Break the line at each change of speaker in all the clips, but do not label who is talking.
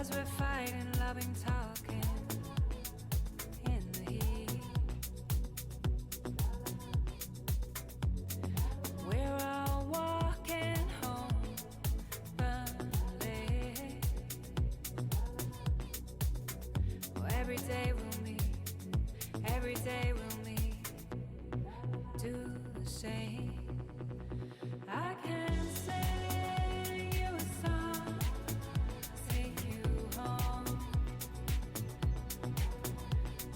'cause we're fighting, loving, talking in the heat. We're all walking home, late. Well, every day we'll meet, every day we'll meet, do the same. I can sing you a song, take you home,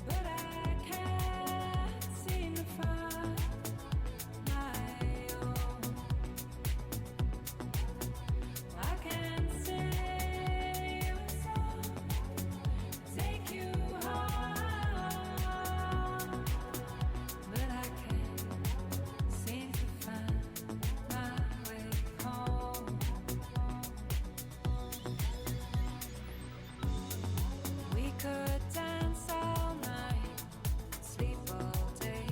but I can't seem to find my own. I can sing you a song, take you home, but I can't seem to find my way home. We could dance all night, sleep all day,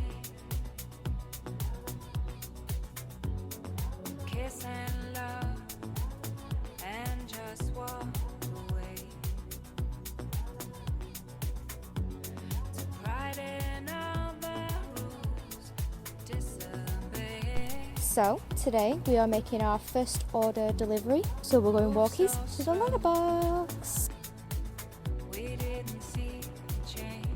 kiss and love, and just walk away. To pride in all the rules, disobey.
So today we are making our first order delivery. So we're going walkies to the letterbox.
We didn't see the change.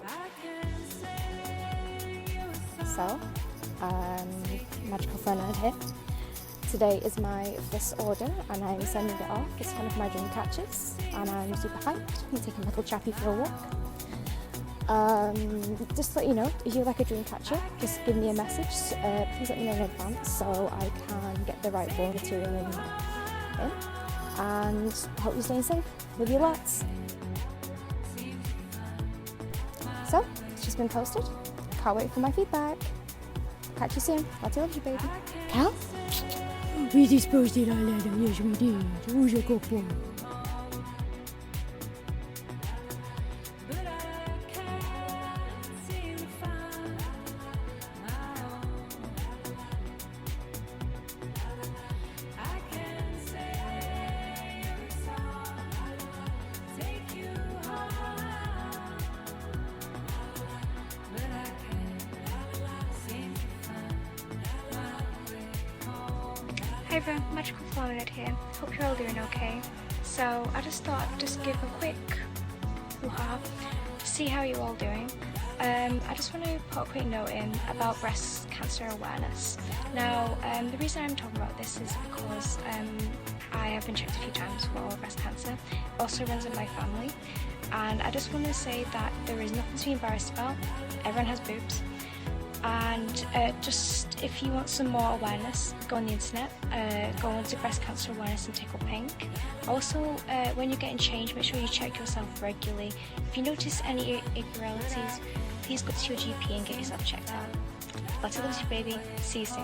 I can sing you a song.
So, Magical FlowerNerd here. Today is my first order and I'm sending it off. It's one of my dreamcatchers and I'm super hyped. I'm taking little Chappie for a walk. Just to let you know, if you like a dreamcatcher, just give me a message. Please let me know in advance so I can get the right raw material in. And I hope you're staying safe. Love you lots. So, it's just been posted. Can't wait for my feedback. Catch you soon. Lottie loves you, baby. Cal? We just posted our letter. Yes, we did. Who's a good boy?
But I can't seem to find my own. I can sing you a song, take you home, but I can't seem to find my way home.
Hi everyone, Magical FlowerNerd here. Hope you're all doing okay. So I just thought I'd just give a quick hoo-ha to see how you're all doing. I just want to put a quick note in about breast cancer awareness. Now, the reason I'm talking about this is because I have been checked a few times for breast cancer. It also runs in my family, and I just want to say that there is nothing to be embarrassed about. Everyone has boobs. And just if you want some more awareness, go on the internet, go on to breast cancer awareness and tickle pink. Also, when you're getting changed, make sure you check yourself regularly. If you notice any irregularities, please go to your GP and get yourself checked out. Lottie loves you, baby. See you soon.